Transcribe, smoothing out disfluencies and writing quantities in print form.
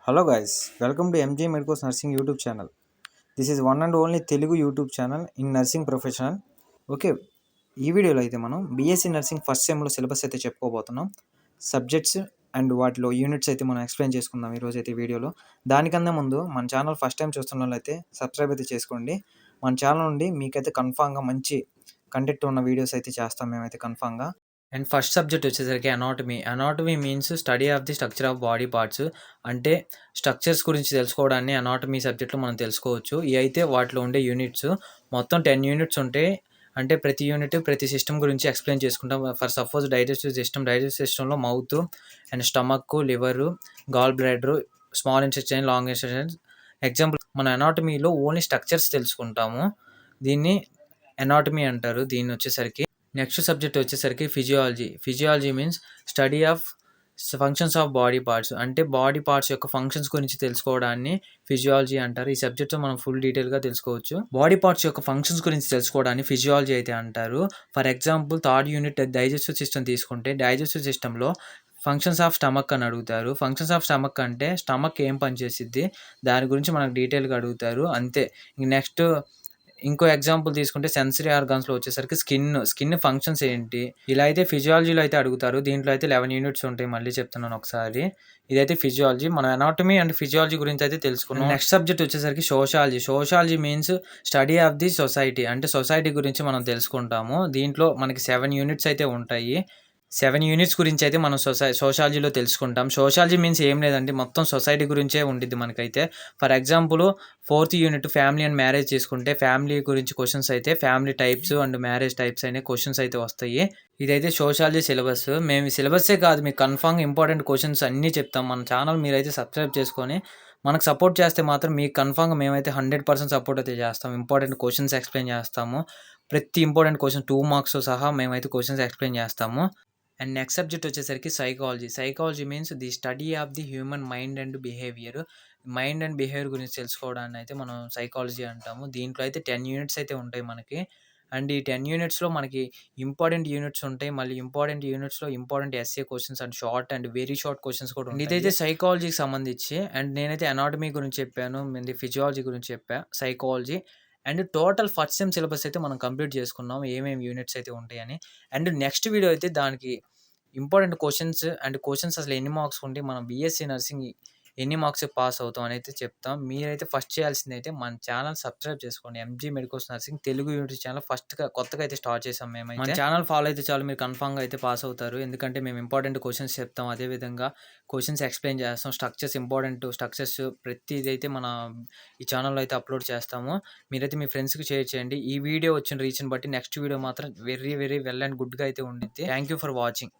Hello guys, welcome to MJ Medicos Nursing YouTube channel. This is one and only Telugu YouTube channel in nursing professional. Okay, ఈ వీడియోలో అయితే మనం BSc nursing first సెమ్లో syllabus అయితే చెప్పుకోబోతున్నాం. Subjects and వాటిలో units అయితే మనం explain చేసుకుందాం ఈరోజు అయితే వీడియోలో. దానికన్నా ముందు మన ఛానల్ ఫస్ట్ టైం చూస్తున్న వాళ్ళైతే సబ్స్క్రైబ్ అయితే చేసుకోండి. మన ఛానల్ నుండి మీకైతే కన్ఫామ్గా మంచి కంటెంట్ ఉన్న వీడియోస్ అయితే చేస్తాం మేమైతే కన్ఫామ్గా. అండ్ ఫస్ట్ సబ్జెక్ట్ వచ్చేసరికి anatomy. Anatomy means study of the structure of body parts. అంటే స్ట్రక్చర్స్ గురించి తెలుసుకోవడాన్ని అనాటమీ సబ్జెక్ట్లో మనం తెలుసుకోవచ్చు. ఇవి అయితే వాటిలో ఉండే యూనిట్స్ మొత్తం 10 యూనిట్స్ ఉంటాయి. అంటే ప్రతి యూనిట్ ప్రతి సిస్టమ్ గురించి ఎక్స్ప్లెయిన్ చేసుకుంటాం. ఫర్ సపోజ్ డైజెస్టివ్ సిస్టంలో mouth and stomach, liver, gall bladder, small intestine, long intestine. Example మన అనాటమీలో ఓన్లీ స్ట్రక్చర్స్ తెలుసుకుంటాము. దీన్ని అనాటమీ అంటారు. దీన్ని వచ్చేసరికి నెక్స్ట్ సబ్జెక్ట్ వచ్చేసరికి physiology. Physiology means study of functions of body parts. అంటే బాడీ పార్ట్స్ యొక్క ఫంక్షన్స్ గురించి తెలుసుకోవడాన్ని ఫిజియాలజీ అంటారు. ఈ సబ్జెక్ట్ మనం ఫుల్ డీటెయిల్గా తెలుసుకోవచ్చు. బాడీ పార్ట్స్ యొక్క ఫంక్షన్స్ గురించి తెలుసుకోవడాన్ని ఫిజియాలజీ అయితే అంటారు. For example third unit digestive system తీసుకుంటే డైజెస్టివ్ సిస్టంలో ఫంక్షన్స్ ఆఫ్ స్టమక్ అని అడుగుతారు. ఫంక్షన్స్ ఆఫ్ స్టమక్ అంటే స్టమక్ ఏం పనిచేసిద్ది దాని గురించి మనకు డీటెయిల్గా అడుగుతారు అంతే. నెక్స్ట్ ఇంకో ఎగ్జాంపుల్ తీసుకుంటే సెన్సరీ ఆర్గాన్స్లో వచ్చేసరికి స్కిన్ ఫంక్షన్స్ ఏంటి, ఇలా అయితే ఫిజియాలజీలో అయితే అడుగుతారు. దీంట్లో అయితే 11 యూనిట్స్ ఉంటాయి. మళ్ళీ చెప్తున్నాను ఒకసారి, ఇదైతే ఫిజియాలజీ. మనం అనాటమీ అండ్ ఫిజియాలజీ గురించి అయితే తెలుసుకున్నాం. నెక్స్ట్ సబ్జెక్ట్ వచ్చేసరికి sociology. Sociology means study of the society. అంటే సొసైటీ గురించి మనం తెలుసుకుంటాము. దీంట్లో మనకి 7 యూనిట్స్ అయితే ఉంటాయి. 7 యూనిట్స్ గురించి అయితే మనం సోషాలజీలో తెలుసుకుంటాం. సోషాలజీ మీన్స్ ఏం లేదండి, మొత్తం సొసైటీ గురించే ఉండిద్ది మనకైతే. For example 4th unit family and marriage తీసుకుంటే ఫ్యామిలీ గురించి క్వశ్చన్స్ అయితే family types and marriage types అనే క్వశ్చన్స్ అయితే వస్తాయి. ఇదైతే సోషాలజీ సిలబస్. మేము ఈ సిలబస్సే కాదు, మీకు కన్ఫామ్గా ఇంపార్టెంట్ క్వశ్చన్స్ అన్నీ చెప్తాం. మన ఛానల్ మీరైతే సబ్స్క్రైబ్ చేసుకొని మనకు సపోర్ట్ చేస్తే మాత్రం మీకు కన్ఫామ్గా మేమైతే 100% సపోర్ట్ అయితే చేస్తాం. ఇంపార్టెంట్ క్వశ్చన్స్ ఎక్స్ప్లెయిన్ చేస్తాము. ప్రతి ఇంపార్టెంట్ క్వశ్చన్ 2 మార్క్స్ సహా మేమైతే క్వశ్చన్స్ ఎక్స్ప్లెయిన్ చేస్తాము. అండ్ నెక్స్ట్ సబ్జెక్ట్ వచ్చేసరికి psychology. Psychology means the study of the human mind and behaviour. Mind and behaviour గురించి తెలుసుకోవడాన్ని అయితే మనం సైకాలజీ అంటాము. దీంట్లో అయితే 10 యూనిట్స్ అయితే ఉంటాయి మనకి. అండ్ ఈ 10 యూనిట్స్లో మనకి ఇంపార్టెంట్ యూనిట్స్ ఉంటాయి. మళ్ళీ ఇంపార్టెంట్ యూనిట్స్లో important SA questions and short and very short questions కూడా ఉంటాయి. ఇదైతే సైకాలజీకి సంబంధించి. అండ్ నేనైతే అనాటమీ గురించి చెప్పాను, ఫిజియాలజీ గురించి చెప్పా, psychology. And total first sem syllabus అయితే మనం కంప్లీట్ చేసుకున్నాం, ఏమేమి యూనిట్స్ అయితే ఉంటాయని. అండ్ నెక్స్ట్ వీడియో అయితే దానికి ఇంపార్టెంట్ క్వశ్చన్స్ అసలు ఎన్ని మార్క్స్ ఉంటే మనం బీఎస్సీ నర్సింగ్ ఎన్ని మార్క్స్ పాస్ అవుతాం అని అయితే చెప్తాం. మీరైతే ఫస్ట్ చేయాల్సింది అయితే మన ఛానల్ సబ్స్క్రైబ్ చేసుకోండి. MG medicos nursing Telugu YouTube channel కొత్తగా అయితే స్టార్ట్ చేసాం మేమైతే. మన ఛానల్ ఫాలో అయితే చాలు, మీరు కన్ఫామ్గా అయితే పాస్ అవుతారు. ఎందుకంటే మేము ఇంపార్టెంట్ క్వశ్చన్స్ చెప్తాం, అదేవిధంగా క్వశ్చన్స్ ఎక్స్ప్లెయిన్ చేస్తాం. ఇంపార్టెంట్ స్ట్రక్చర్స్ ప్రతిదీ అయితే మన ఈ ఛానల్లో అయితే అప్లోడ్ చేస్తాము. మీరైతే మీ ఫ్రెండ్స్కి షేర్ చేయండి. ఈ వీడియో వచ్చిన రీచ్ని బట్టి నెక్స్ట్ వీడియో మాత్రం వెరీ వెరీ వెల్ అండ్ గుడ్గా అయితే ఉండిద్ది. Thank you for watching.